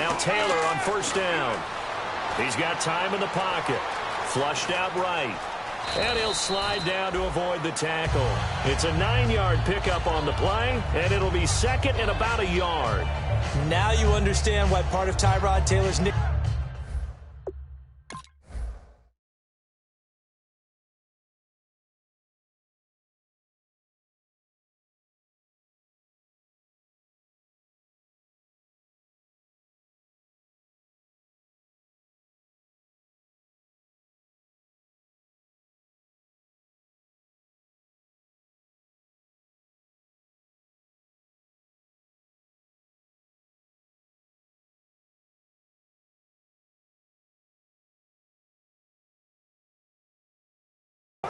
Now Taylor on first down. He's got time in the pocket. Flushed out right. And he'll slide down to avoid the tackle. It's a 9-yard pickup on the play, and it'll be second and about a yard. Now you understand why part of Tyrod Taylor's nickname.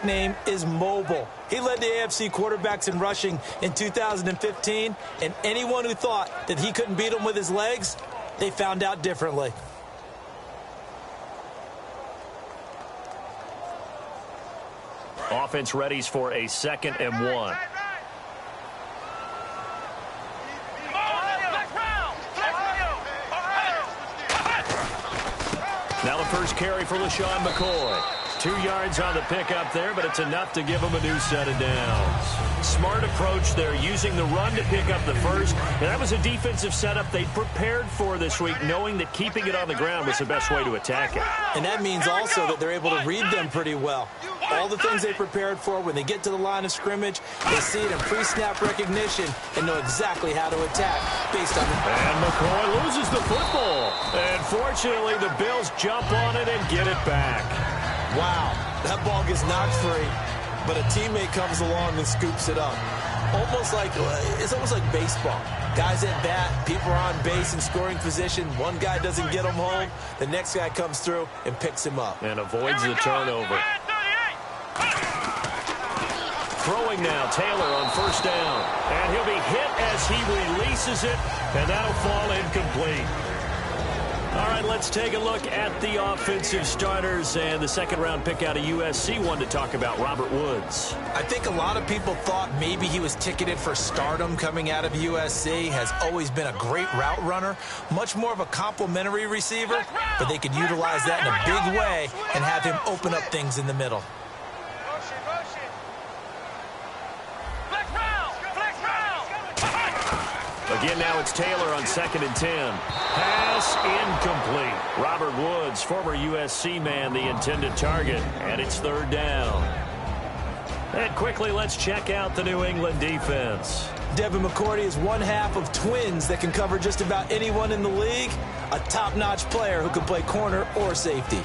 Name is mobile. He led the AFC quarterbacks in rushing in 2015, and anyone who thought that he couldn't beat him with his legs, they found out differently. Offense readies for a 2nd and 1. Now the first carry for LaShawn McCoy. 2 yards on the pickup there, but it's enough to give him a new set of downs. Smart approach there, using the run to pick up the first. And that was a defensive setup they prepared for this week, knowing that keeping it on the ground was the best way to attack it. And that means also that they're able to read them pretty well. All the things they prepared for, when they get to the line of scrimmage, they see it in pre-snap recognition and know exactly how to attack based on it. And McCoy loses the football. And fortunately, the Bills jump on it and get it back. Wow, that ball gets knocked free, but a teammate comes along and scoops it up. It's almost like baseball. Guys at bat, people are on base in scoring position. One guy doesn't get him home. The next guy comes through and picks him up. And avoids the turnover. Throwing now, Taylor on first down. And he'll be hit as he releases it, and that'll fall incomplete. All right, let's take a look at the offensive starters and the second-round pick out of USC. One to talk about, Robert Woods. I think a lot of people thought maybe he was ticketed for stardom coming out of USC. Has always been a great route runner, much more of a complimentary receiver, but they could utilize that in a big way and have him open up things in the middle. Again, now it's Taylor on 2nd and 10. Pass incomplete. Robert Woods, former USC man, the intended target, and it's 3rd down. And quickly, let's check out the New England defense. Devin McCourty is one half of twins that can cover just about anyone in the league. A top-notch player who can play corner or safety.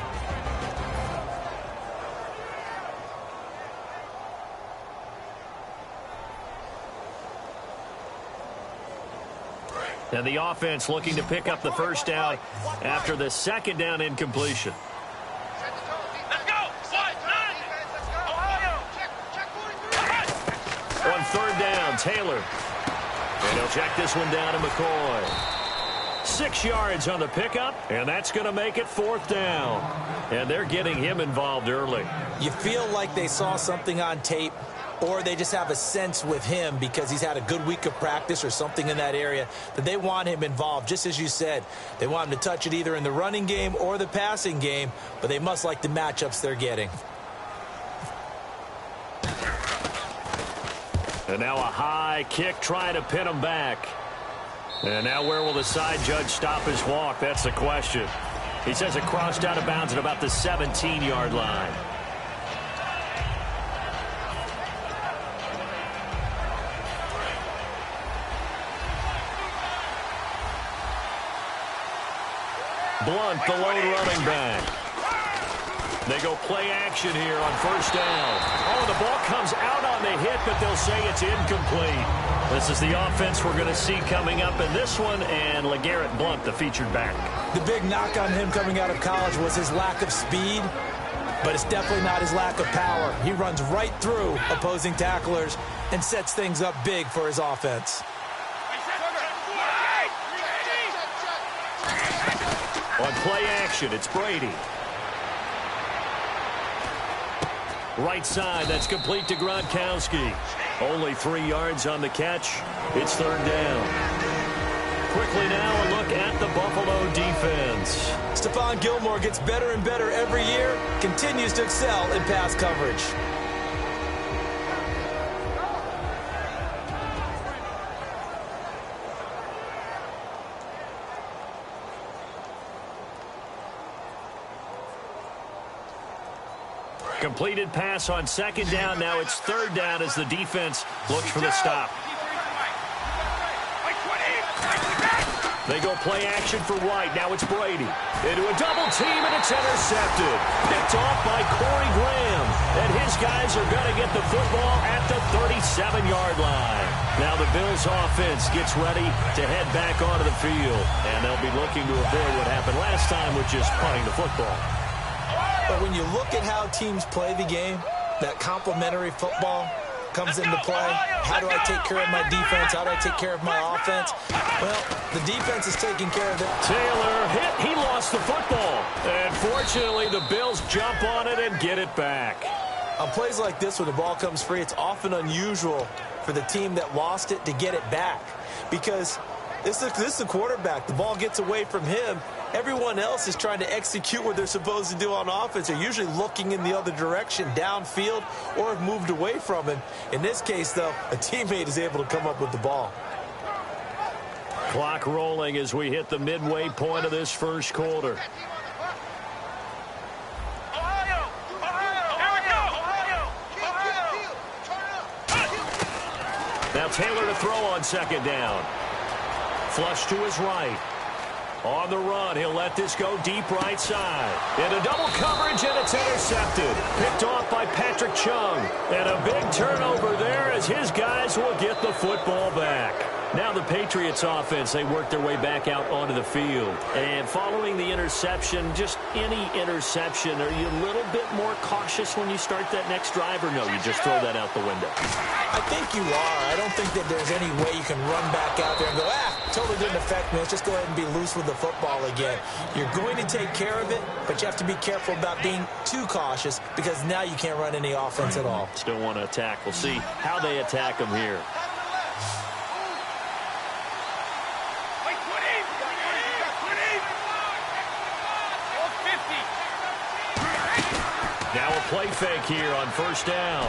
And the offense looking to pick up the first down after the 2nd down incompletion. On 3rd down, Taylor. And he'll check this one down to McCoy. 6 yards on the pickup, and that's going to make it 4th down. And they're getting him involved early. You feel like they saw something on tape, or they just have a sense with him because he's had a good week of practice or something in that area that they want him involved. Just as you said, they want him to touch it either in the running game or the passing game, but they must like the matchups they're getting. And now a high kick trying to pin him back. And now where will the side judge stop his walk? That's the question. He says it crossed out of bounds at about the 17-yard line. Blunt, the lone running back. They go play action here on first down. Oh, the ball comes out on the hit, but they'll say it's incomplete. This is the offense we're going to see coming up in this one, and LeGarrette Blunt, the featured back. The big knock on him coming out of college was his lack of speed, but it's definitely not his lack of power. He runs right through opposing tacklers and sets things up big for his offense. On play action, it's Brady. Right side, that's complete to Gronkowski. Only 3 yards on the catch. It's 3rd down. quickly now, a look at the Buffalo defense. Stephon Gilmore gets better and better every year, continues to excel in pass coverage. Completed pass on second down. Now it's third down as the defense looks for the stop. They go play action for White. Now it's Brady. Into a double team, and it's intercepted. Picked off by Corey Graham. And his guys are going to get the football at the 37-yard line. Now the Bills offense gets ready to head back onto the field. And they'll be looking to avoid what happened last time, which is punting the football. But when you look at how teams play the game, that complementary football comes into play. How do I take care of my defense? How do I take care of my offense? Well, the defense is taking care of it. Taylor hit. He lost the football. And fortunately, the Bills jump on it and get it back. On plays like this, when the ball comes free, it's often unusual for the team that lost it to get it back. Because this is the quarterback. The ball gets away from him. Everyone else is trying to execute what they're supposed to do on offense. They're usually looking in the other direction, downfield, or have moved away from him. In this case, though, a teammate is able to come up with the ball. Clock rolling as we hit the midway point of this first quarter. Now Taylor to throw on second down. Flush to his right. On the run, he'll let this go deep right side. Into double coverage, and it's intercepted. Picked off by Patrick Chung. And a big turnover there as his guys will get the football back. Now the Patriots offense, they work their way back out onto the field. And following the interception, just any interception, are you a little bit more cautious when you start that next drive, or no, you just throw that out the window? I think you are. I don't think that there's any way you can run back out there and go, totally didn't affect me. Let's just go ahead and be loose with the football again. You're going to take care of it, but you have to be careful about being too cautious because now you can't run any offense at all. Still want to attack. We'll see how they attack them here. Now a play fake here on first down.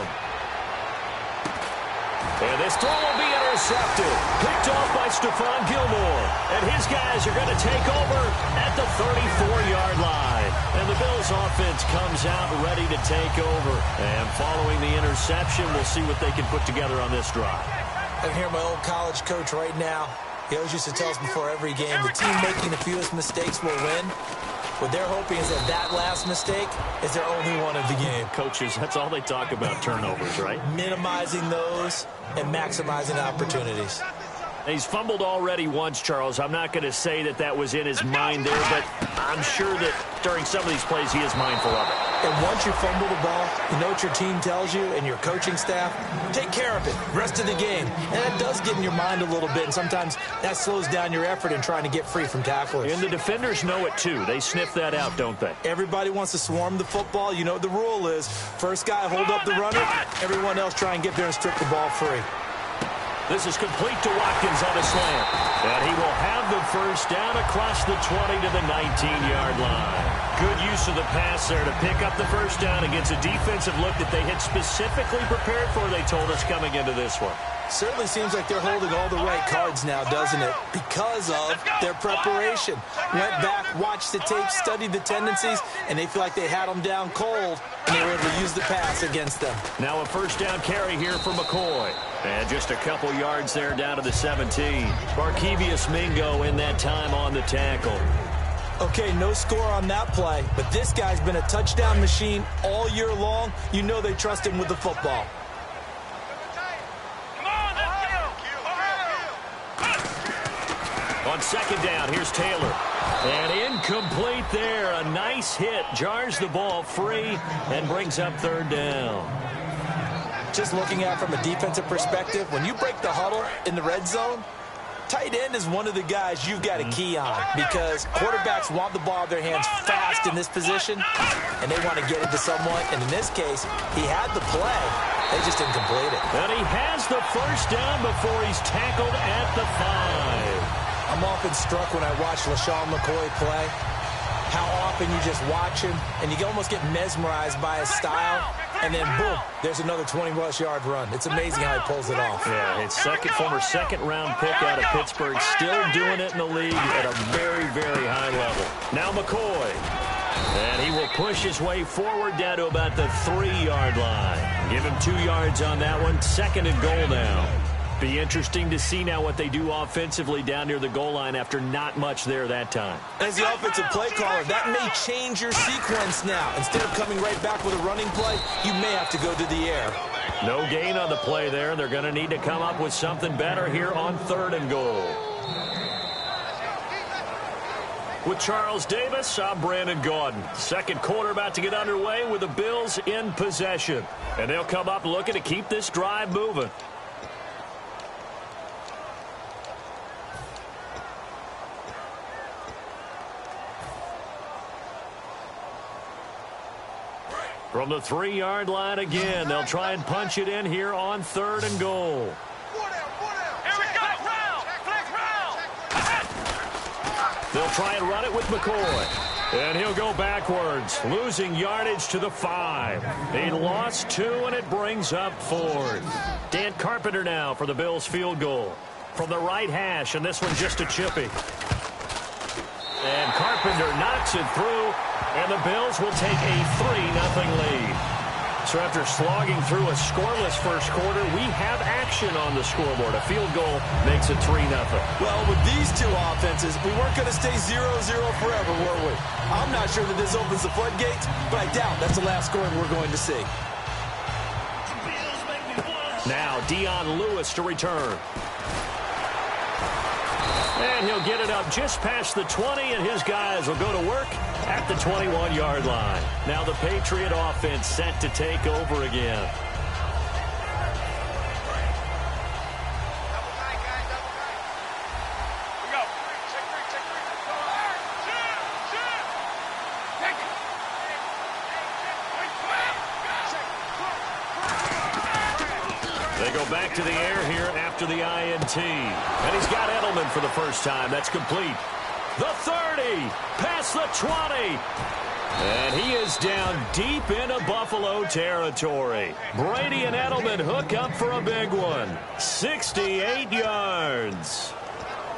And this throw will be intercepted. Picked off by Stephon Gilmore. And his guys are going to take over at the 34-yard line. And the Bills offense comes out ready to take over. And following the interception, we'll see what they can put together on this drive. I can hear my old college coach right now. He always used to tell us before every game, the team making the fewest mistakes will win. What they're hoping is that last mistake is their only one of the game. Coaches, that's all they talk about, turnovers, right? Minimizing those and maximizing opportunities. He's fumbled already once, Charles. I'm not going to say that that was in his mind there, but I'm sure that during some of these plays he is mindful of it. And once you fumble the ball, you know what your team tells you and your coaching staff? Take care of it. Rest of the game. And that does get in your mind a little bit, and sometimes that slows down your effort in trying to get free from tacklers. And the defenders know it, too. They sniff that out, don't they? Everybody wants to swarm the football. You know what the rule is. First guy, hold up the runner. Everyone else try and get there and strip the ball free. This is complete to Watkins on a slant. And he will have the first down across the 20 to the 19-yard line. Good use of the pass there to pick up the first down against a defensive look that they had specifically prepared for, they told us, coming into this one. Certainly seems like they're holding all the right cards now, doesn't it? Because of their preparation. Went back, watched the tape, studied the tendencies, and they feel like they had them down cold, and they were able to use the pass against them. Now a first down carry here for McCoy. And just a couple yards there down to the 17. Barkevius Mingo in that time on the tackle. Okay, no score on that play, but this guy's been a touchdown machine all year long. You know they trust him with the football. On second down, here's Taylor. And incomplete there. A nice hit. Jars the ball free and brings up third down. Just looking at it from a defensive perspective, when you break the huddle in the red zone, tight end is one of the guys you've got a key on because quarterbacks want the ball in their hands fast in this position, and they want to get it to someone. And in this case, he had the play. They just didn't complete it. And he has the first down before he's tackled at the 5. I'm often struck when I watch LaShawn McCoy play, how often you just watch him and you almost get mesmerized by his style, and then boom, there's another 20-plus yard run. It's amazing how he pulls it off. Yeah, his former second-round pick out of Pittsburgh, still doing it in the league at a very, very high level. Now McCoy, and he will push his way forward down to about the 3-yard line. Give him 2 yards on that one. 2nd and goal now. Be interesting to see now what they do offensively down near the goal line after not much there that time. As the offensive play caller, that may change your sequence now. Instead of coming right back with a running play, you may have to go to the air. No gain on the play there. They're going to need to come up with something better here on 3rd and goal. With Charles Davis, I'm Brandon Gaudin. Second quarter about to get underway with the Bills in possession. And they'll come up looking to keep this drive moving. From the 3-yard line again, they'll try and punch it in here on 3rd and goal. Here we go. They'll try and run it with McCoy. And he'll go backwards, losing yardage to the 5. He lost 2, and it brings up 4th. Dan Carpenter now for the Bills field goal. From the right hash, and this one just a chippy. And Carpenter knocks it through, and the Bills will take a 3-0 lead. So after slogging through a scoreless first quarter, we have action on the scoreboard. A field goal makes it 3-0. Well, with these two offenses, we weren't going to stay 0-0 forever, were we? I'm not sure that this opens the floodgates, but I doubt that's the last scoring we're going to see. Now, Dion Lewis to return. And he'll get it up just past the 20, and his guys will go to work at the 21-yard line. Now the Patriot offense set to take over again. They go back to the air here after the INT. And he's got Edelman for the first time. That's complete. The 30, past the 20. And he is down deep into Buffalo territory. Brady and Edelman hook up for a big one. 68 yards.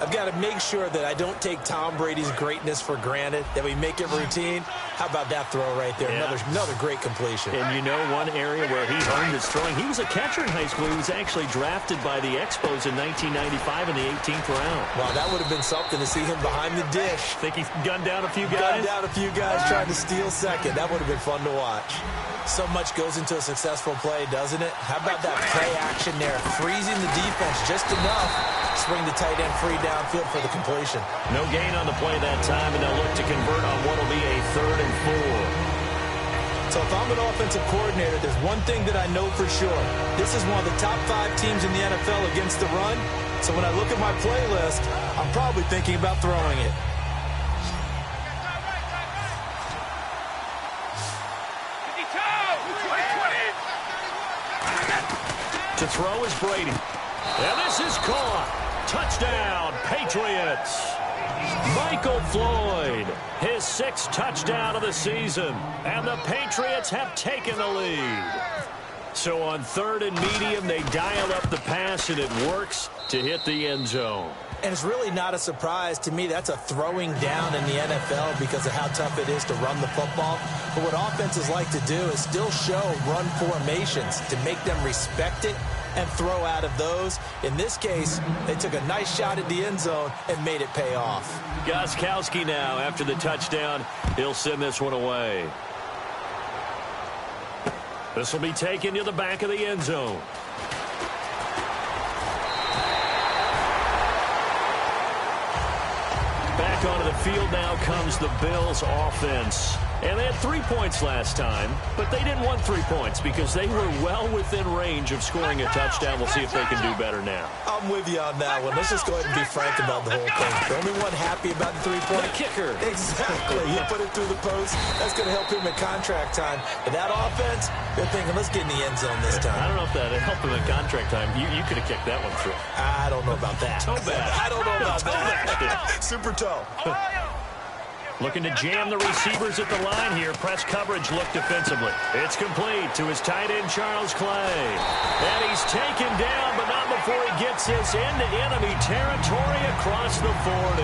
I've got to make sure that I don't take Tom Brady's greatness for granted, that we make it routine. How about that throw right there? Yeah. Another great completion. And you know one area where he earned his throwing? He was a catcher in high school. He was actually drafted by the Expos in 1995 in the 18th round. Wow, that would have been something to see him behind the dish. Think he's gunned down a few guys? Gunned down a few guys trying to steal second. That would have been fun to watch. So much goes into a successful play, doesn't it? How about that play action there? Freezing the defense just enough. Swing the tight end free downfield for the completion. No gain on the play that time, and they'll look to convert on what will be a 3rd and 4. So if I'm an offensive coordinator, there's one thing that I know for sure. This is one of the top 5 teams in the NFL against the run. So when I look at my playlist, I'm probably thinking about throwing it. To throw is Brady. And this is caught. Touchdown, Patriots. Michael Floyd, his 6th touchdown of the season. And the Patriots have taken the lead. So on 3rd and medium, they dial up the pass, and it works to hit the end zone. And it's really not a surprise to me. That's a throwing down in the NFL because of how tough it is to run the football. But what offenses like to do is still show run formations to make them respect it and throw out of those. In this case, they took a nice shot at the end zone and made it pay off. Gostkowski now, after the touchdown, he'll send this one away. This will be taken to the back of the end zone. Back onto the field now comes the Bills offense. And they had 3 points last time, but they didn't want 3 points because they were well within range of scoring a touchdown. We'll see if they can do better now. I'm with you on that one. Let's just go ahead and be frank about the whole thing. The only one happy about the three-point kicker. Exactly. He put it through the post. That's going to help him in contract time. But that offense, they're thinking, let's get in the end zone this time. I don't know if that helped him in contract time. You could have kicked that one through. I don't know about that. Toe bash. I don't know about that. Super toe. Looking to jam the receivers at the line here. Press coverage look defensively. It's complete to his tight end, Charles Clay. And he's taken down, but not before he gets this into enemy territory across the 40.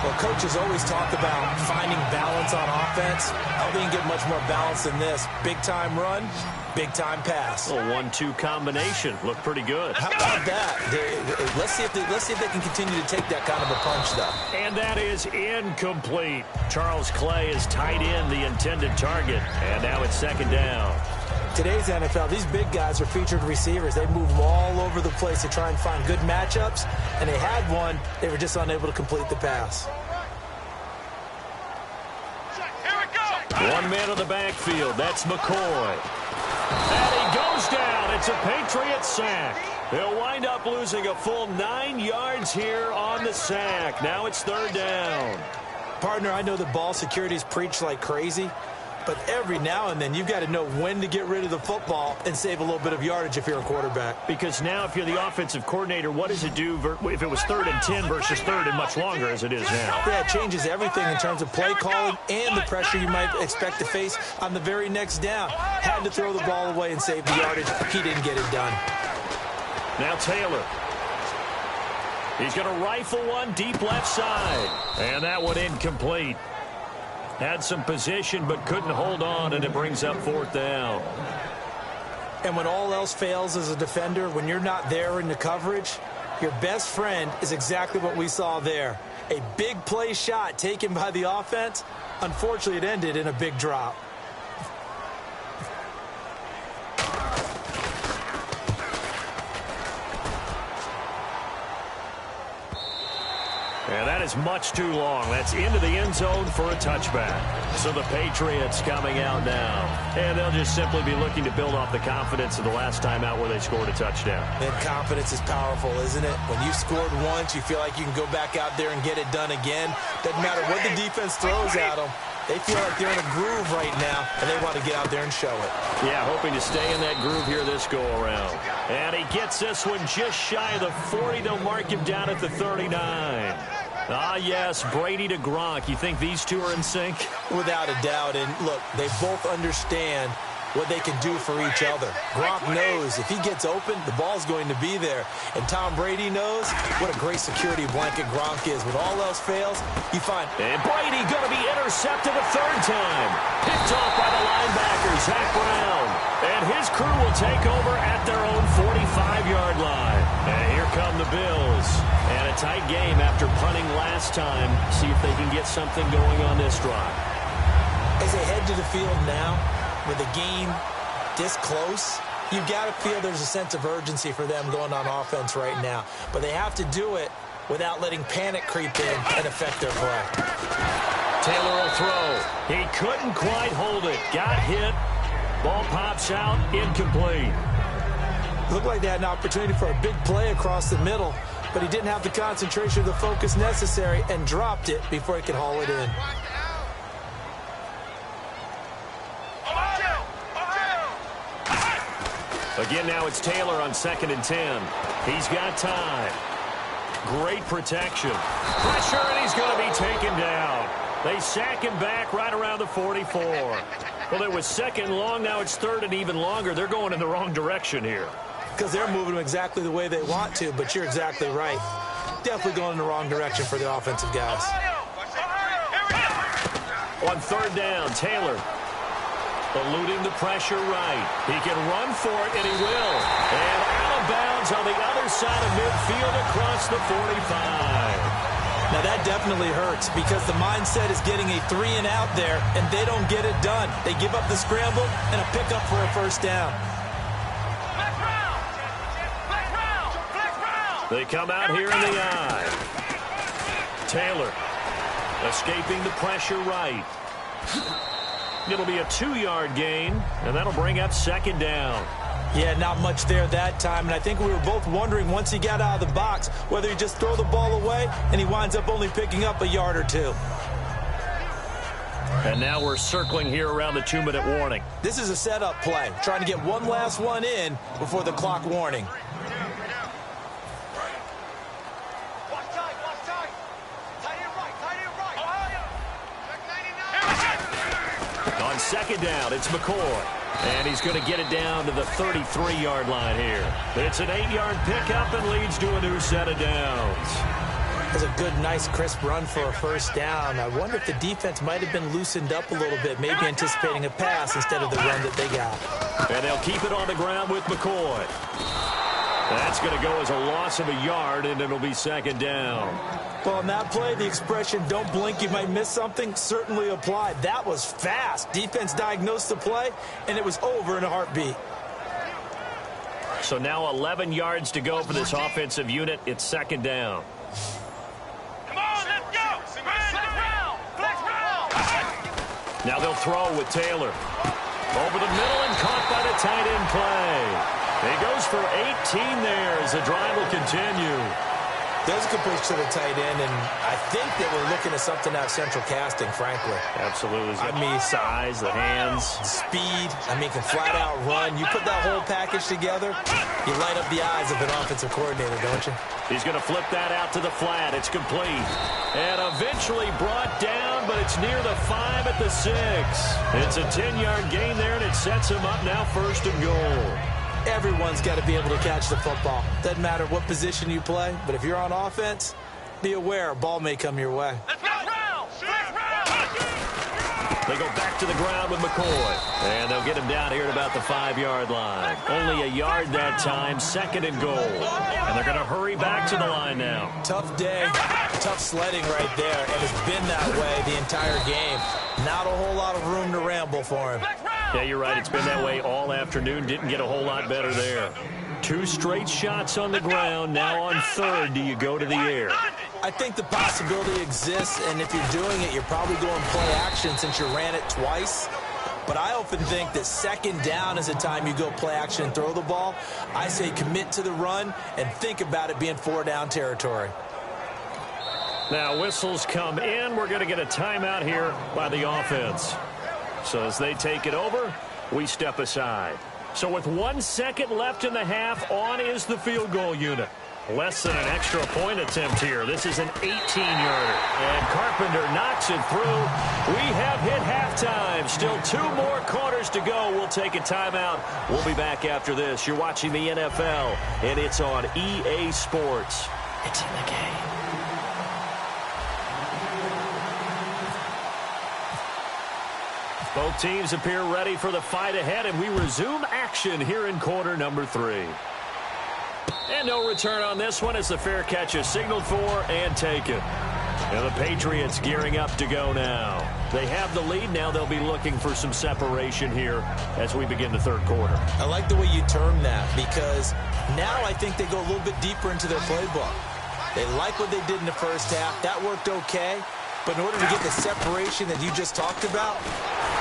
Well, coaches always talk about finding balance on offense. I don't think you get much more balance than this. Big-time run, big-time pass. A 1-2 combination. Looked pretty good. How about that? Let's see if they can continue to take that kind of a punch, though. And that is incomplete. Charles Clay is tight end, the intended target. And now it's second down. Today's NFL, these big guys are featured receivers. They move them all over the place to try and find good matchups. And they had one. They were just unable to complete the pass. One man on the backfield. That's McCoy. And he goes down. It's a Patriot sack. They'll wind up losing a full 9 yards here on the sack. Now it's third down. Partner, I know the ball security is preached like crazy, but every now and then you've got to know when to get rid of the football and save a little bit of yardage if you're a quarterback. Because now if you're the offensive coordinator, what does it do if it was 3rd and 10 versus 3rd and much longer as it is now? Yeah, it changes everything in terms of play calling and the pressure you might expect to face on the very next down. Had to throw the ball away and save the yardage. He didn't get it done. Now Taylor. He's going to rifle one deep left side. And that one incomplete. Had some position but couldn't hold on, and it brings up 4th down. And when all else fails as a defender, when you're not there in the coverage, your best friend is exactly what we saw there. A big play shot taken by the offense. Unfortunately, it ended in a big drop. And that is much too long. That's into the end zone for a touchback. So the Patriots coming out now. And they'll just simply be looking to build off the confidence of the last time out where they scored a touchdown. And confidence is powerful, isn't it? When you've scored once, you feel like you can go back out there and get it done again. Doesn't matter what the defense throws at them. They feel like they're in a groove right now, and they want to get out there and show it. Yeah, hoping to stay in that groove here this go-around. And he gets this one just shy of the 40. They'll mark him down at the 39. Ah, yes, Brady to Gronk. You think these two are in sync? Without a doubt. And, look, they both understand what they can do for each other. Gronk knows if he gets open, the ball's going to be there. And Tom Brady knows what a great security blanket Gronk is. When all else fails, you find... And Brady going to be intercepted a 3rd time. Picked off by the linebacker, Zach Brown. And his crew will take over at their own 45-yard line. And here come the Bills. And a tight game after punting last time. See if they can get something going on this drive. As they head to the field now, with the game this close, you've got to feel there's a sense of urgency for them going on offense right now. But they have to do it without letting panic creep in and affect their play. Taylor will throw. He couldn't quite hold it. Got hit. Ball pops out. Incomplete. Looked like they had an opportunity for a big play across the middle, but he didn't have the concentration or the focus necessary and dropped it before he could haul it in. Again, now it's Taylor on 2nd and 10. He's got time. Great protection. Pressure, and he's going to be taken down. They sack him back right around the 44. Well, it was 2nd and long. Now it's 3rd and even longer. They're going in the wrong direction here. Because they're moving them exactly the way they want to, but you're exactly right. Definitely going in the wrong direction for the offensive guys. On 3rd down, Taylor eluding the pressure right. He can run for it, and he will. And out of bounds on the other side of midfield across the 45. Now, that definitely hurts because the mindset is getting a 3-and-out there, and they don't get it done. They give up the scramble and a pickup for a 1st down. They come out here in the eye. Taylor escaping the pressure right. It'll be a 2-yard gain, and that'll bring up second down. Yeah, not much there that time, and I think we were both wondering once he got out of the box whether he just throw the ball away and he winds up only picking up a yard or two. And now we're circling here around the 2-minute warning. This is a setup play, trying to get one last one in before the clock warning. On second down, it's McCoy. And he's going to get it down to the 33-yard line here. It's an 8-yard pickup and leads to a new set of downs. That's a good, nice, crisp run for a first down. I wonder if the defense might have been loosened up a little bit, maybe anticipating a pass instead of the run that they got. And they'll keep it on the ground with McCoy. That's going to go as a loss of a yard, and it'll be second down. Well, on that play, the expression, don't blink, you might miss something, certainly applied. That was fast. Defense diagnosed the play, and it was over in a heartbeat. So now 11 yards to go for this offensive unit. It's second down. Come on, let's go. Flex round. Now they'll throw with Taylor. Over the middle and caught by the tight end play. He goes for 18 there as the drive will continue. There's a completion to the tight end, and I think that we're looking at something out of central casting, frankly. Absolutely. I mean, size, the hands. Speed. I mean, can flat out run. You put that whole package together, you light up the eyes of an offensive coordinator, don't you? He's going to flip that out to the flat. It's complete. And eventually brought down, but it's near the 5 at the 6. It's a 10-yard gain there, and it sets him up now first and goal. Everyone's got to be able to catch the football. Doesn't matter what position you play, but if you're on offense, be aware a ball may come your way. They go back to the ground with McCoy. And they'll get him down here at about the 5-yard line. Only a yard that time, second and goal. And they're going to hurry back to the line now. Tough day, tough sledding right there, and it's been that way the entire game. Not a whole lot of room to ramble for him. Yeah, you're right. It's been that way all afternoon. Didn't get a whole lot better there. 2 straight shots on the ground. Now on third, do you go to the air? I think the possibility exists, and if you're doing it, you're probably going play action since you ran it twice. But I often think that second down is the time you go play action and throw the ball. I say commit to the run and think about it being 4-down territory. Now whistles come in. We're going to get a timeout here by the offense. So as they take it over, we step aside. So with 1 second left in the half, on is the field goal unit. Less than an extra point attempt here. This is an 18-yarder. And Carpenter knocks it through. We have hit halftime. Still 2 more quarters to go. We'll take a timeout. We'll be back after this. You're watching the NFL, and it's on EA Sports. It's in the game. Both teams appear ready for the fight ahead, and we resume action here in quarter number 3. And no return on this one as the fair catch is signaled for and taken. And the Patriots gearing up to go now. They have the lead. Now they'll be looking for some separation here as we begin the third quarter. I like the way you term that because now I think they go a little bit deeper into their playbook. They like what they did in the first half. That worked okay. But in order to get the separation that you just talked about,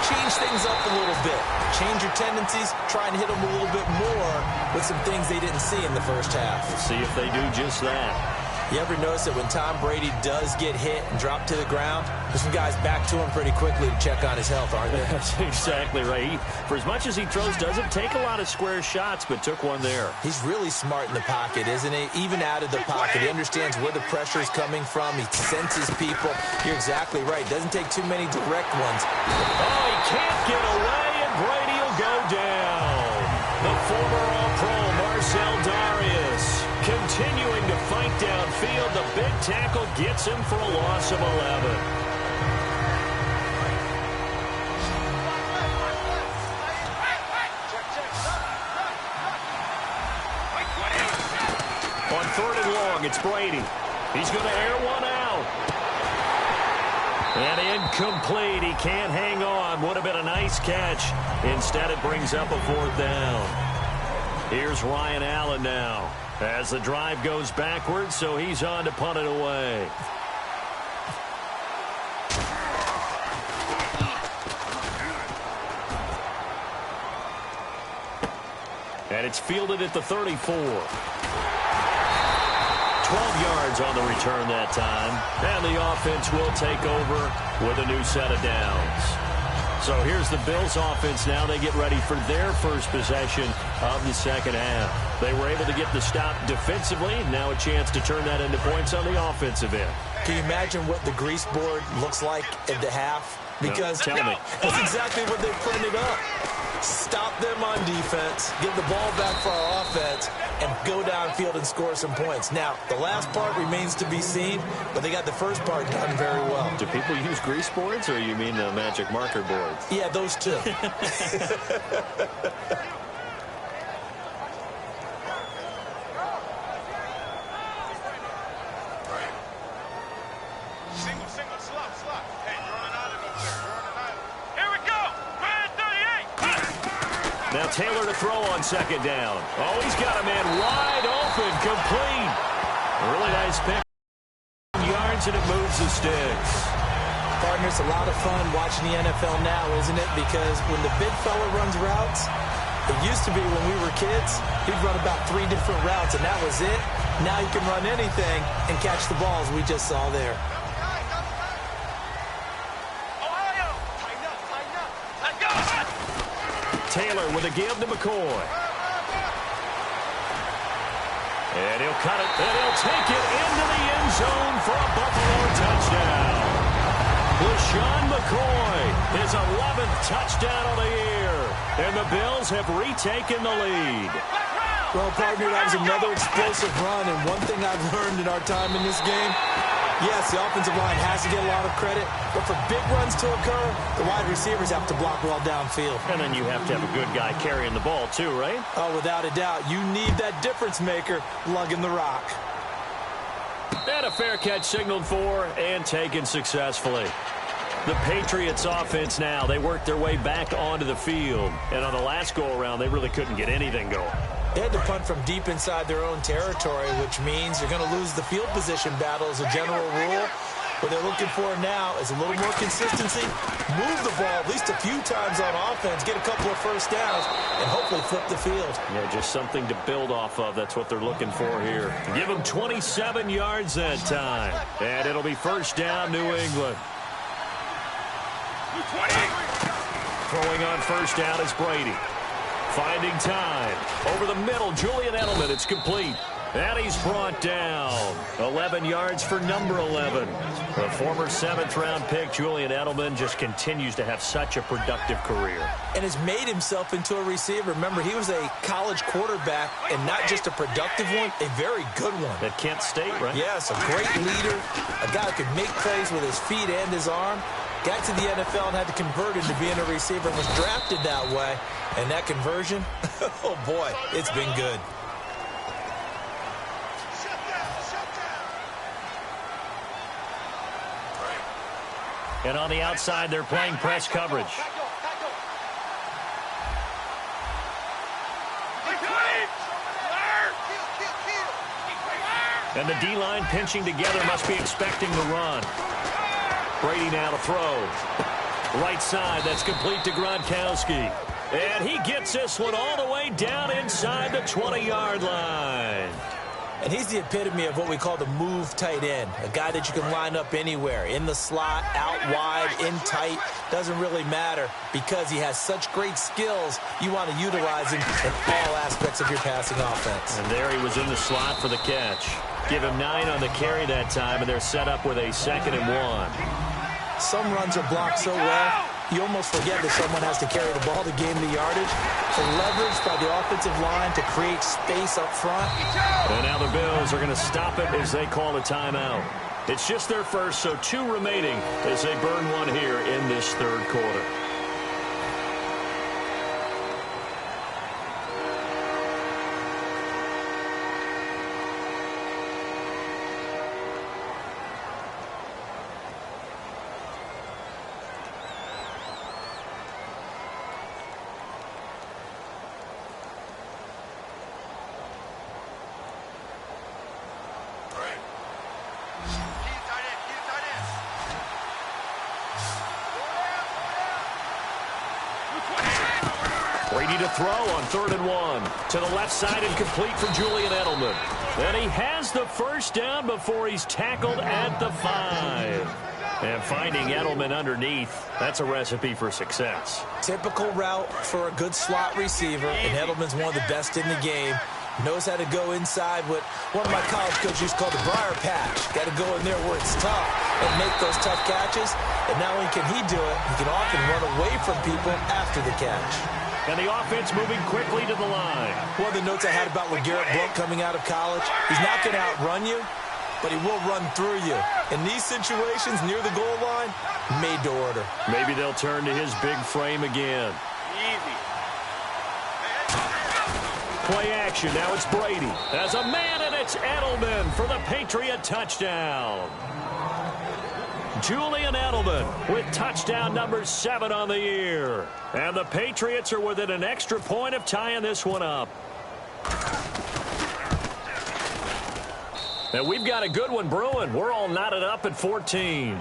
change things up a little bit. Change your tendencies. Try and hit them a little bit more with some things they didn't see in the first half. We'll see if they do just that. You ever notice that when Tom Brady does get hit and drop to the ground, there's some guys back to him pretty quickly to check on his health, aren't there? That's exactly right. For as much as he throws, doesn't take a lot of square shots, but took one there. He's really smart in the pocket, isn't he? Even out of the pocket. He understands where the pressure is coming from. He senses people. You're exactly right. Doesn't take too many direct ones. Oh, he can't get away, and Brady will go down. The former All-Pro Marcel Darius continuing to fight downfield. The big tackle gets him for a loss of 11. On third and long, it's Brady. He's going to air one out. And incomplete. He can't hang on. Would have been a nice catch. Instead, it brings up a 4th down. Here's Ryan Allen now as the drive goes backwards, so he's on to punt it away. And it's fielded at the 34. 12 yards on the return that time. And the offense will take over with a new set of downs. So here's the Bills offense now. They get ready for their first possession of the second half. They were able to get the stop defensively. Now a chance to turn that into points on the offensive end. Can you imagine what the grease board looks like at the half? Because tell me. That's exactly what they printed up. Stop them on defense, give the ball back for our offense, and go downfield and score some points. Now, the last part remains to be seen, but they got the first part done very well. Do people use grease boards, or you mean the magic marker boards? Yeah, those two. Single, slot. Hey, you're on an island over there. You're on an island. Here we go. Man 38. Now Taylor to throw on second down. Oh, he's got a man wide open, complete. A really nice pick. Yards, and it moves the sticks. Partner, it's a lot of fun watching the NFL now, isn't it? Because when the big fella runs routes, it used to be when we were kids, he'd run about 3 different routes, and that was it. Now he can run anything and catch the balls we just saw there. Taylor with a give to McCoy. And he'll cut it, and he'll take it into the end zone for a Buffalo touchdown. LaShawn McCoy, his 11th touchdown of the year. And the Bills have retaken the lead. Well, partner, that was another explosive run, and one thing I've learned in our time in this game, yes, the offensive line has to get a lot of credit, but for big runs to occur, the wide receivers have to block well downfield. And then you have to have a good guy carrying the ball too, right? Oh, without a doubt. You need that difference maker lugging the rock. And a fair catch signaled for and taken successfully. The Patriots offense now, they worked their way back onto the field. And on the last go-around, they really couldn't get anything going. They had to punt from deep inside their own territory, which means you're going to lose the field position battle as a general rule. What they're looking for now is a little more consistency, move the ball at least a few times on offense, get a couple of first downs, and hopefully flip the field. Yeah, just something to build off of. That's what they're looking for here. Give them 27 yards that time. And it'll be first down, New England. 20. Throwing on first down is Brady. Finding time. Over the middle, Julian Edelman. It's complete. And he's brought down. 11 yards for number 11. The former 7th-round pick, Julian Edelman, just continues to have such a productive career. And has made himself into a receiver. Remember, he was a college quarterback, and not just a productive one, a very good one. At Kent State, right? Yes, a great leader, a guy who could make plays with his feet and his arm. Got to the NFL and had to convert into being a receiver and was drafted that way. And that conversion, oh boy, it's been good. And on the outside, they're playing press coverage. And the D-line pinching together must be expecting the run. Brady now to throw. Right side, that's complete to Gronkowski. And he gets this one all the way down inside the 20-yard line. And he's the epitome of what we call the move tight end. A guy that you can line up anywhere. In the slot, out wide, in tight. Doesn't really matter because he has such great skills. You want to utilize him in all aspects of your passing offense. And there he was in the slot for the catch. Give him 9 on the carry that time, and they're set up with a 2nd and 1. Some runs are blocked so well, you almost forget that someone has to carry the ball to gain the yardage. The leverage by the offensive line to create space up front. And now the Bills are going to stop it as they call a timeout. It's just their first, so 2 remaining as they burn one here in this third quarter. Brady to throw on 3rd and 1. To the left side and complete for Julian Edelman. And he has the first down before he's tackled at the 5. And finding Edelman underneath, that's a recipe for success. Typical route for a good slot receiver, and Edelman's one of the best in the game. Knows how to go inside what one of my college coaches used to call the briar patch. Got to go in there where it's tough and make those tough catches. And not only can he do it, he can often run away from people after the catch. And the offense moving quickly to the line. One of the notes I had about LeGarrette Blount coming out of college, he's not going to outrun you, but he will run through you. In these situations near the goal line, made to order. Maybe they'll turn to his big frame again. Easy. Play action. Now it's Brady. As a man, and it's Edelman for the Patriot touchdown. Julian Edelman with touchdown number 7 on the year. And the Patriots are within an extra point of tying this one up. And we've got a good one brewing. We're all knotted up at 14.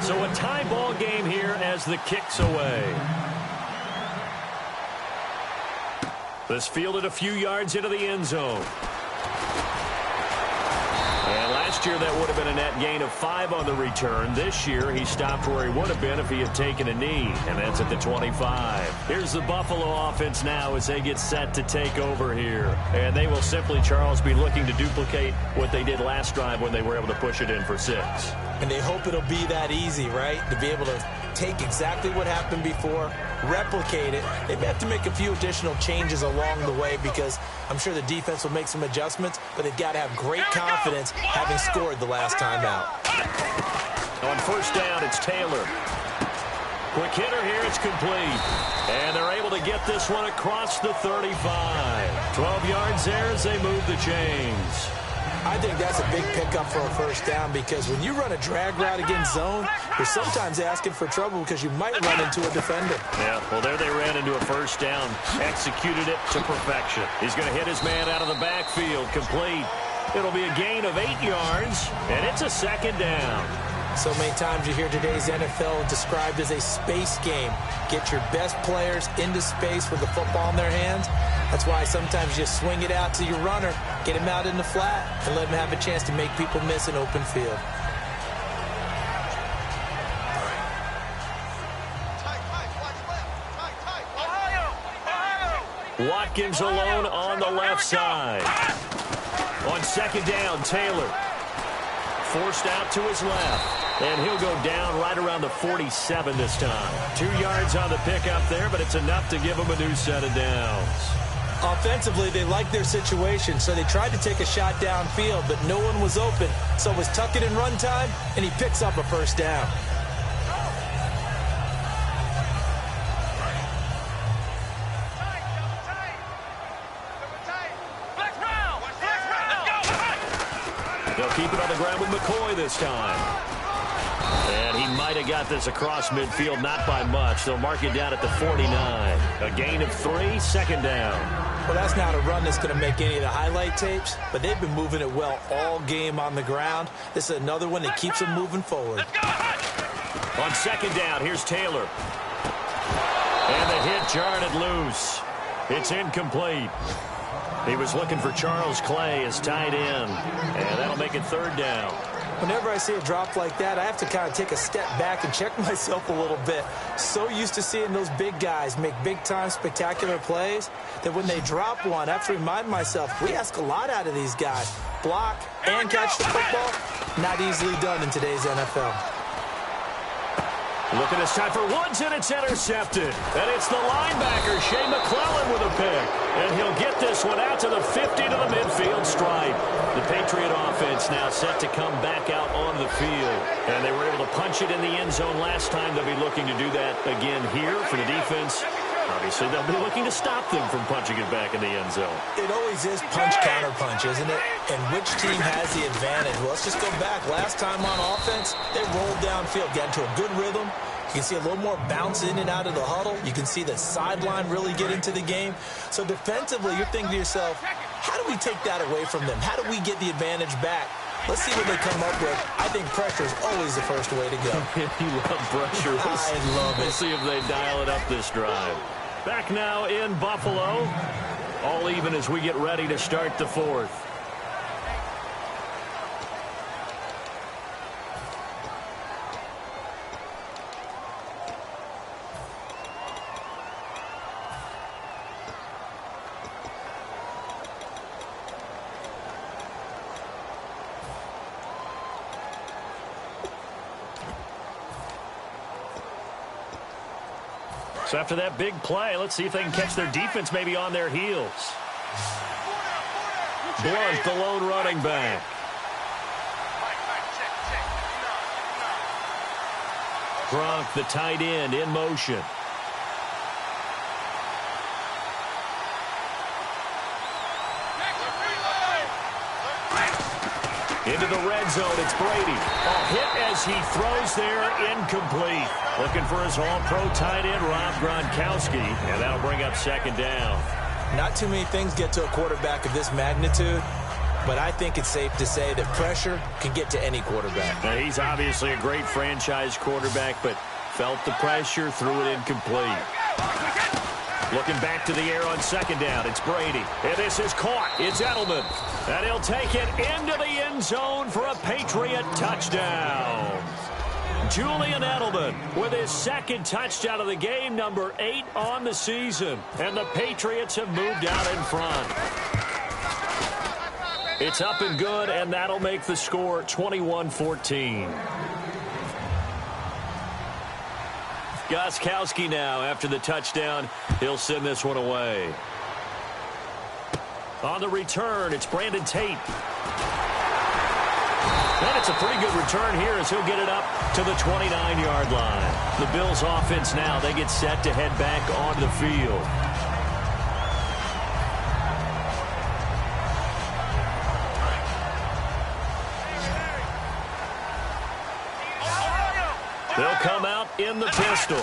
So a tie ball game here as the kick's away. This fielded a few yards into the end zone. And last year that would have been a net gain of 5 on the return. This year he stopped where he would have been if he had taken a knee, and that's at the 25. Here's the Buffalo offense now as they get set to take over here. And they will simply, Charles, be looking to duplicate what they did last drive when they were able to push it in for 6. And they hope it'll be that easy, right? To be able to take exactly what happened before, replicate it. They may have to make a few additional changes along the way because I'm sure the defense will make some adjustments, but they've got to have great confidence having scored the last time out. On 1st down, it's Taylor. Quick hitter here, it's complete. And they're able to get this one across the 35. 12 yards there as they move the chains. I think that's a big pickup for a 1st down because when you run a drag route against zone, you're sometimes asking for trouble because you might run into a defender. Yeah, well, there they ran into a 1st down, executed it to perfection. He's going to hit his man out of the backfield, complete. It'll be a gain of 8 yards, and it's a 2nd down. So many times you hear today's NFL described as a space game. Get your best players into space with the football in their hands. That's why sometimes you swing it out to your runner, get him out in the flat, and let him have a chance to make people miss an open field. Watkins alone on the left side. On 2nd down, Taylor. Forced out to his left. And he'll go down right around the 47 this time. 2 yards on the pickup there, but it's enough to give him a new set of downs. Offensively, they liked their situation, so they tried to take a shot downfield, but no one was open. So it was tuck it and run time, and he picks up a 1st down. They'll keep it on the ground with McCoy this time. And he might have got this across midfield, not by much. They'll mark it down at the 49. A gain of 3, 2nd down. Well, that's not a run that's going to make any of the highlight tapes, but they've been moving it well all game on the ground. This is another one that keeps them moving forward. On 2nd down, here's Taylor. And the hit jarred it loose. It's incomplete. He was looking for Charles Clay as tight end, and that'll make it 3rd down. Whenever I see a drop like that, I have to kind of take a step back and check myself a little bit. So used to seeing those big guys make big-time spectacular plays that when they drop one, I have to remind myself, we ask a lot out of these guys. Block and catch the football, not easily done in today's NFL. Look at this time for Woods, and it's intercepted. And it's the linebacker, Shea McClellan, with a pick. And he'll get this one out to the 50 to the midfield stripe. The Patriot offense now set to come back out on the field. And they were able to punch it in the end zone last time. They'll be looking to do that again here for the defense. Obviously, they'll be looking to stop them from punching it back in the end zone. It always is punch-counter-punch, isn't it? And which team has the advantage? Well, let's just go back. Last time on offense, they rolled downfield, got into a good rhythm. You can see a little more bounce in and out of the huddle. You can see the sideline really get into the game. So defensively, you're thinking to yourself, how do we take that away from them? How do we get the advantage back? Let's see what they come up with. I think pressure is always the first way to go. You love pressure. I love it. We'll see if they dial it up this drive. Back now in Buffalo. All even as we get ready to start the fourth. So after that big play, let's see if they can catch their defense maybe on their heels. Blunt, the lone running back. Gronk, the tight end, in motion. Into the red zone, it's Brady. A hit as he throws there, incomplete. Looking for his all-pro tight end, Rob Gronkowski, and that'll bring up second down. Not too many things get to a quarterback of this magnitude, but I think it's safe to say that pressure can get to any quarterback. Now, he's obviously a great franchise quarterback, but felt the pressure, threw it incomplete. Looking back to the air on second down, it's Brady. And this is caught. It's Edelman. And he'll take it into the end zone for a Patriot touchdown. Julian Edelman with his second touchdown of the game, number 8 on the season. And the Patriots have moved out in front. It's up and good, and that'll make the score 21-14. Gostkowski now after the touchdown. He'll send this one away. On the return, it's Brandon Tate. And it's a pretty good return here as he'll get it up to the 29-yard line. The Bills offense now, they get set to head back onto the field. They'll come out in the pistol.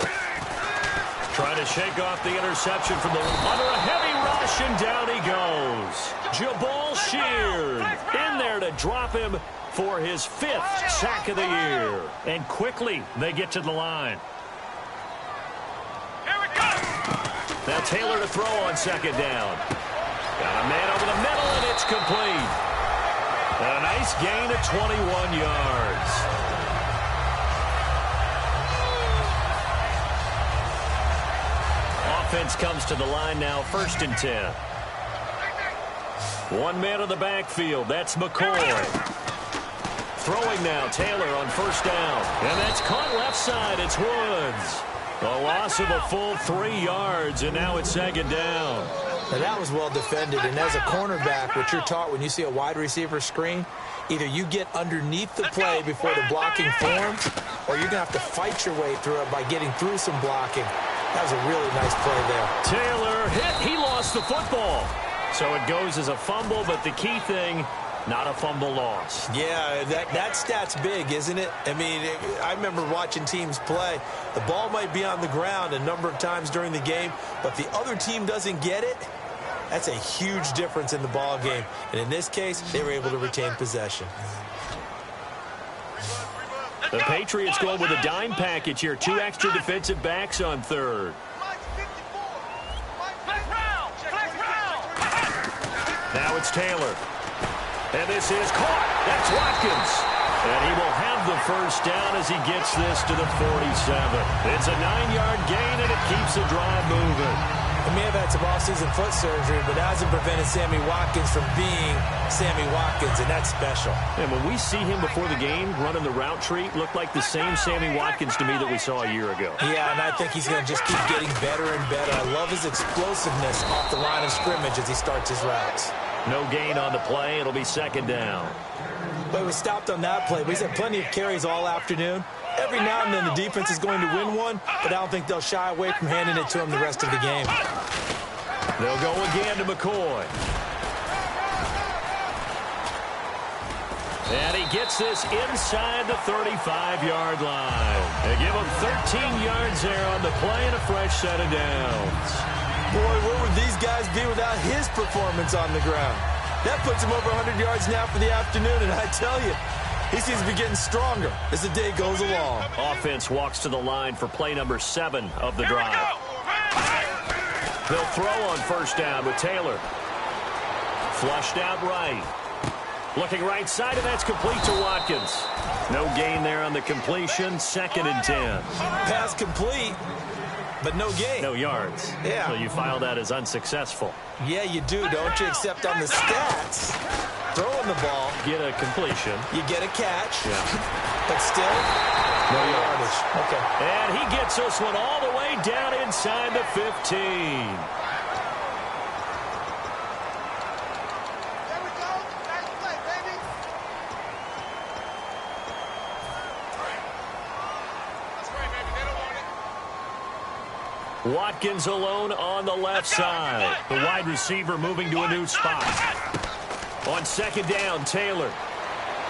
Trying to shake off the interception from the under a heavy rush, and down he goes. Jabal Sheard in there to drop him for his 5th sack of the year. And quickly they get to the line. Here we go. Now Taylor to throw on second down. Got a man over the middle, and it's complete. And a nice gain of 21 yards. Offense comes to the line now, 1st and 10. One man on the backfield, that's McCoy. Throwing now, Taylor on 1st down. And that's caught left side, it's Woods. A loss of a full 3 yards, and now it's 2nd down. Now that was well defended, and as a cornerback, what you're taught when you see a wide receiver screen, either you get underneath the play before the blocking forms, or you're going to have to fight your way through it by getting through some blocking. That was a really nice play there. Taylor hit. He lost the football. So it goes as a fumble, but the key thing, not a fumble loss. Yeah, that stat's big, isn't it? I mean, I remember watching teams play. The ball might be on the ground a number of times during the game, but the other team doesn't get it. That's a huge difference in the ball game. And in this case, they were able to retain possession. The Patriots going with a dime package here. 2 extra defensive backs on 3rd. Now it's Taylor. And this is caught. That's Watkins. And he will have the 1st down as he gets this to the 47. It's a 9-yard gain, and it keeps the drive moving. He may have had some off-season foot surgery, but that hasn't prevented Sammy Watkins from being Sammy Watkins, and that's special. And when we see him before the game running the route tree, looked like the same Sammy Watkins to me that we saw a year ago. Yeah, and I think he's going to just keep getting better and better. I love his explosiveness off the line of scrimmage as he starts his routes. No gain on the play. It'll be 2nd down. But he was stopped on that play. But he's had plenty of carries all afternoon. Every now and then the defense is going to win one, but I don't think they'll shy away from handing it to him the rest of the game. They'll go again to McCoy. And he gets this inside the 35-yard line. They give him 13 yards there on the play and a fresh set of downs. Boy, where would these guys be without his performance on the ground? That puts him over 100 yards now for the afternoon, and I tell you, he seems to be getting stronger as the day goes along. Offense walks to the line for play number 7 of the drive. They'll throw on first down with Taylor. Flushed out right. Looking right side, and that's complete to Watkins. No gain there on the completion. 2nd and 10. Pass complete, but no gain. No yards. Yeah. So you file that as unsuccessful. Yeah, you do, don't you? Except on the stats, throwing the ball, Get a completion. you get a catch, Yeah. but still, no yardage. Okay. And he gets this one all the way down inside the 15. Watkins alone on the left side. The wide receiver moving to a new spot. On 2nd down, Taylor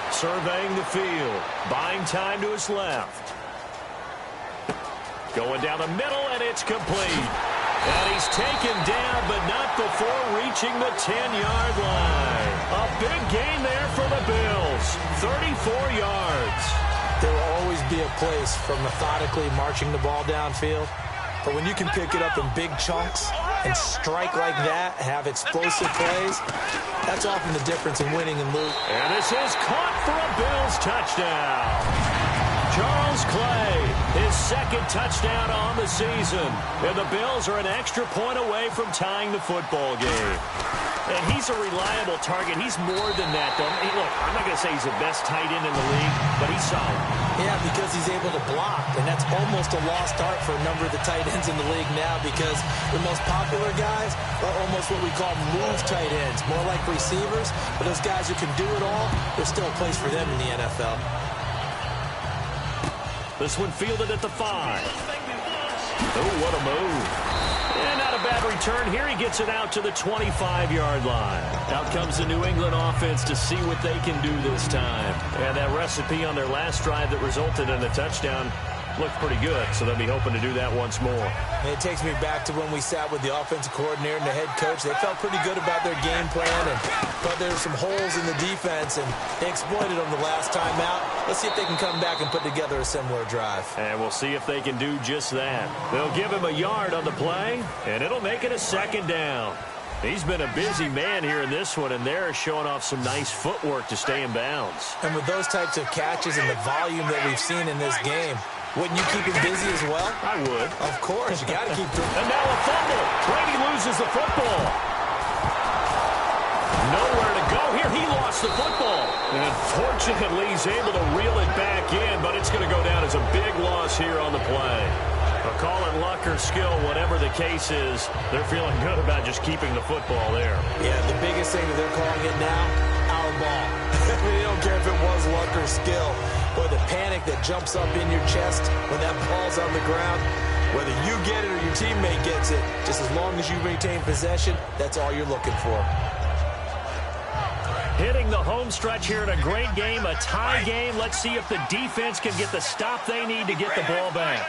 surveying the field, buying time to his left. Going down the middle, and it's complete. And he's taken down, but not before reaching the 10-yard line. A big gain there for the Bills. 34 yards. There will always be a place for methodically marching the ball downfield. But when you can pick it up in big chunks and strike like that, have explosive plays, that's often the difference in winning and losing. And this is caught for a Bills touchdown. Charles Clay, his 2nd touchdown on the season. And the Bills are an extra point away from tying the football game. And he's a reliable target. He's more than that, though. Hey, look, I'm not going to say he's the best tight end in the league, but he's solid. Yeah, because he's able to block, and that's almost a lost art for a number of the tight ends in the league now, because the most popular guys are almost what we call move tight ends, more like receivers. But those guys who can do it all, there's still a place for them in the NFL. This one fielded at the 5. Oh, what a move. And not a bad return here. He gets it out to the 25-yard line. Out comes the New England offense to see what they can do this time. And that recipe on their last drive that resulted in a touchdown looked pretty good, so they'll be hoping to do that once more. And it takes me back to when we sat with the offensive coordinator and the head coach. They felt pretty good about their game plan and thought there were some holes in the defense, and they exploited them the last time out. Let's see if they can come back and put together a similar drive. And we'll see if they can do just that. They'll give him a yard on the play, and it'll make it a 2nd down. He's been a busy man here in this one, and they're showing off some nice footwork to stay in bounds. And with those types of catches and the volume that we've seen in this game, wouldn't you keep him busy as well? I would. Of course. You got to keep doing it. And now a fumble. Brady loses the football. Nowhere to go here. He lost the football. And unfortunately, he's able to reel it back in, but it's going to go down as a big loss here on the play. Call it luck or skill, whatever the case is, they're feeling good about just keeping the football there. Yeah, the biggest thing that they're calling it now, our ball. They don't care if it was luck or skill. Boy, the panic that jumps up in your chest when that ball's on the ground, whether you get it or your teammate gets it, just as long as you retain possession, that's all you're looking for. Hitting the home stretch here in a great game, a tie game. Let's see if the defense can get the stop they need to get the ball back.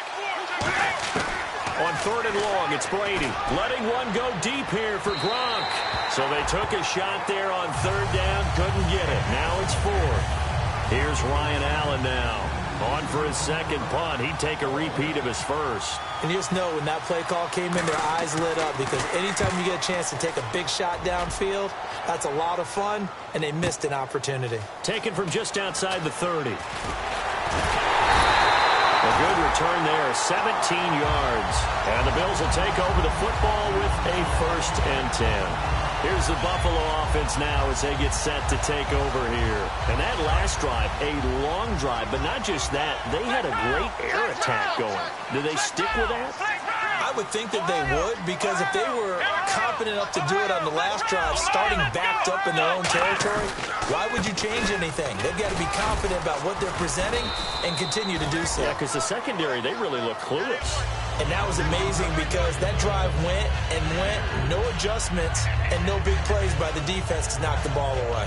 On 3rd and long, it's Brady. Letting one go deep here for Gronk. So they took a shot there on 3rd down, couldn't get it. Now it's 4th. Here's Ryan Allen now. On for his 2nd punt. He'd take a repeat of his 1st. And you just know when that play call came in, their eyes lit up, because anytime you get a chance to take a big shot downfield, that's a lot of fun, and they missed an opportunity. Taken from just outside the 30. A good return there, 17 yards. And the Bills will take over the football with a 1st and 10. Here's the Buffalo offense now as they get set to take over here. And that last drive, a long drive, but not just that. They had a great air attack going. Do they stick with that? I would think that they would, because if they were confident enough to do it on the last drive, starting backed up in their own territory, why would you change anything? They've got to be confident about what they're presenting and continue to do so. Yeah, because the secondary, they really look clueless. And that was amazing, because that drive went and went, no adjustments, and no big plays by the defense to knock the ball away.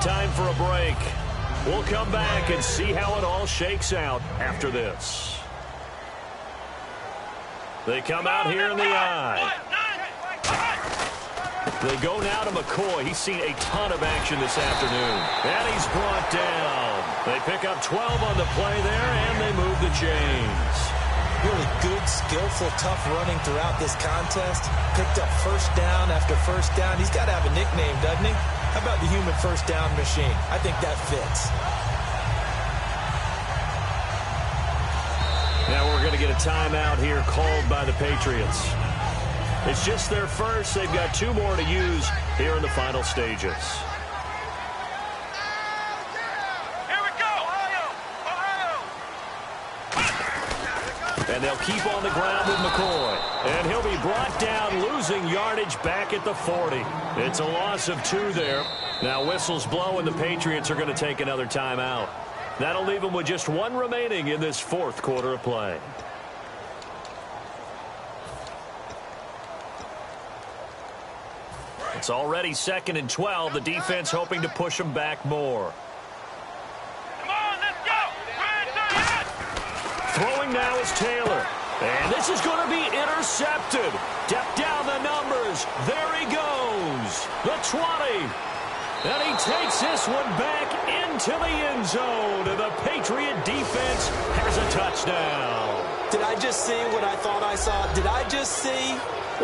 Time for a break. We'll come back and see how it all shakes out after this. They come out here in the eye. They go now to McCoy. He's seen a ton of action this afternoon. And he's brought down. They pick up 12 on the play there, and they move the chains. Really good, skillful, tough running throughout this contest. Picked up first down after first down. He's got to have a nickname, doesn't he? How about the human first down machine? I think that fits. Now we're going to get a timeout here called by the Patriots. It's just their first. They've got 2 more to use here in the final stages. Here we go. And they'll keep on the ground with McCoy. And he'll be brought down, losing yardage back at the 40. It's a loss of 2 there. Now whistles blow, and the Patriots are going to take another timeout. That'll leave them with just 1 remaining in this 4th quarter of play. It's already 2nd and 12. The defense hoping to push them back more. Come on, let's go. Throwing now is Taylor. And this is going to be intercepted. Step down the numbers. There he goes. The 20. And he takes this one back into the end zone. And the Patriot defense has a touchdown. Did I just see what I thought I saw? Did I just see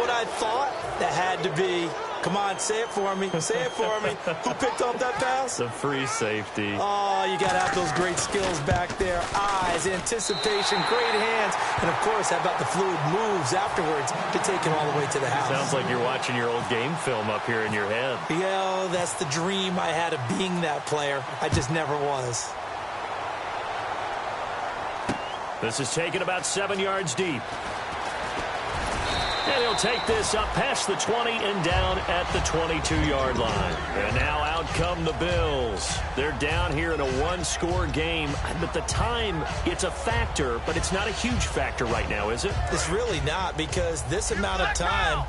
what I thought? That had to be. Come on, say it for me. Say it for me. Who picked up that pass? The free safety. Oh, you got to have those great skills back there. Eyes, anticipation, great hands. And, of course, how about the fluid moves afterwards to take it all the way to the house? Sounds like you're watching your old game film up here in your head. Yeah, that's the dream I had of being that player. I just never was. This is taken about 7 yards deep. And he'll take this up past the 20 and down at the 22-yard line. And now out come the Bills. They're down here in a 1-score game. But the time, it's a factor, but it's not a huge factor right now, is it? It's really not, because this amount of time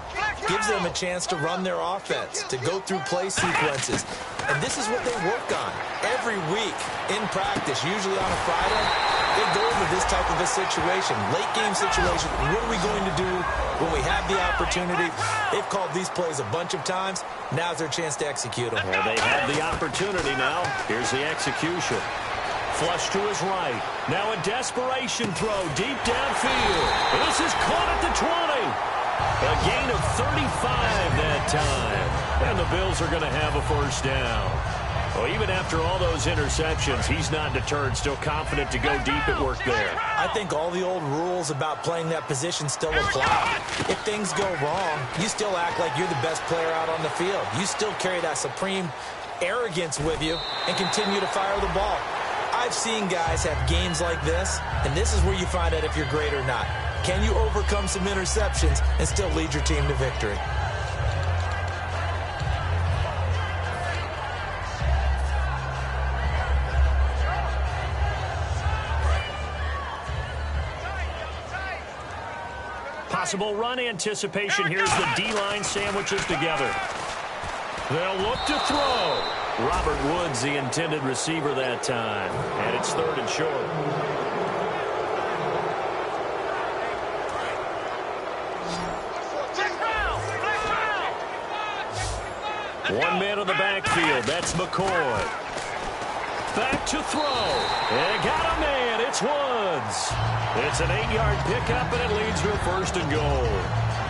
gives them a chance to run their offense, to go through play sequences. And this is what they work on every week in practice, usually on a Friday. They go over this type of a situation, late game situation. What are we going to do when we have the opportunity? They've called these plays a bunch of times. Now's their chance to execute them. Well, they have the opportunity now. Here's the execution. Flush to his right. Now a desperation throw deep downfield. This is caught at the 20. A gain of 35 that time. And the Bills are going to have a first down. Well, even after all those interceptions, he's not deterred, still confident to go deep at work there. I think all the old rules about playing that position still apply. If things go wrong, you still act like you're the best player out on the field. You still carry that supreme arrogance with you and continue to fire the ball. I've seen guys have games like this, and this is where you find out if you're great or not. Can you overcome some interceptions and still lead your team to victory? Possible run anticipation. Here's the D-line sandwiches together. They'll look to throw. Robert Woods, the intended receiver that time. And it's 3rd and short. One man on the backfield. That's McCoy. Back to throw. And got a man. It's Woods. It's an 8-yard pickup, and it leads to a 1st and goal.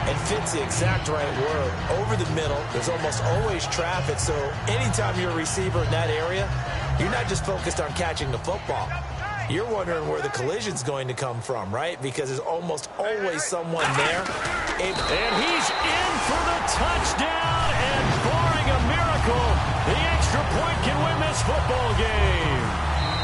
It fits the exact right word. Over the middle, there's almost always traffic, so anytime you're a receiver in that area, you're not just focused on catching the football. You're wondering where the collision's going to come from, right? Because there's almost always someone there. And he's in for the touchdown, and barring a miracle, the extra point can win this football game.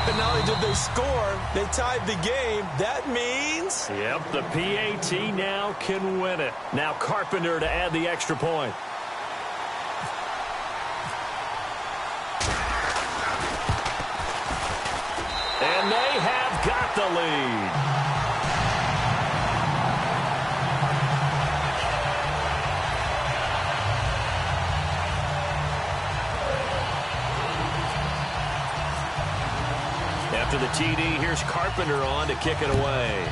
And not only did they score, they tied the game. That means... Yep, the PAT now can win it. Now Carpenter to add the extra point. And they have got the lead. After the TD, here's Carpenter on to kick it away.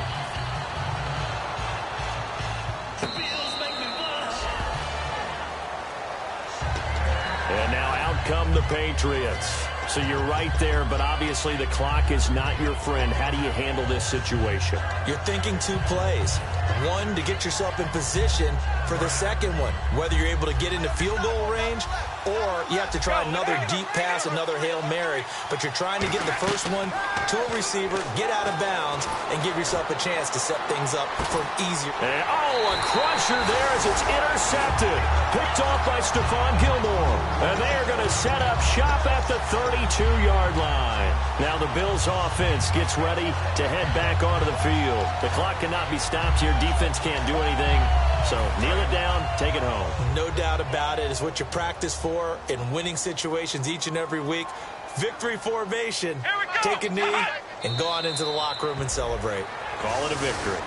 And now out come the Patriots. So you're right there, but obviously the clock is not your friend. How do you handle this situation? You're thinking 2 plays. One, to get yourself in position for the second one, whether you're able to get into field goal range or you have to try another deep pass, another Hail Mary. But you're trying to get the first one to a receiver, get out of bounds, and give yourself a chance to set things up for an easier. And, a crusher there as it's intercepted. Picked off by Stephon Gilmore. And they are going to set up shop at the 32-yard line. Now the Bills offense gets ready to head back onto the field. The clock cannot be stopped here. Defense can't do anything. So kneel it down, take it home. No doubt about it. It's what you practice for in winning situations each and every week. Victory formation. Take a knee and go on into the locker room and celebrate. Call it a victory.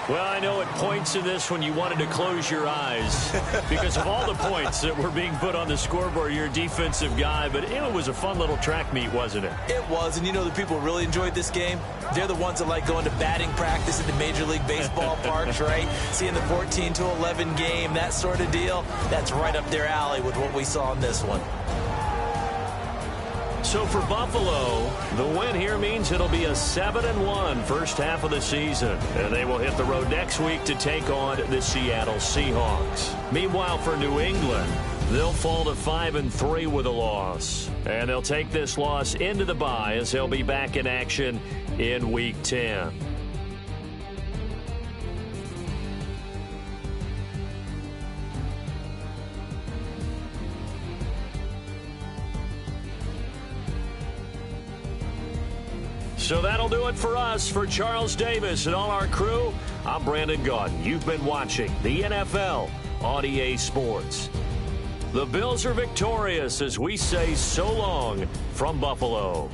Well, I know at points in this when you wanted to close your eyes because of all the points that were being put on the scoreboard. You're a defensive guy, but it was a fun little track meet, wasn't it? It was, and you know the people who really enjoyed this game? They're the ones that like going to batting practice at the Major League Baseball parks, right? Seeing the 14-11 game, that sort of deal. That's right up their alley with what we saw in this one. So for Buffalo, the win here means it'll be a 7-1 first half of the season. And they will hit the road next week to take on the Seattle Seahawks. Meanwhile, for New England, they'll fall to 5-3 with a loss. And they'll take this loss into the bye as they'll be back in action in Week 10. So that'll do it for us. For Charles Davis and all our crew, I'm Brandon Gaudin. You've been watching the NFL on EA Sports. The Bills are victorious as we say so long from Buffalo.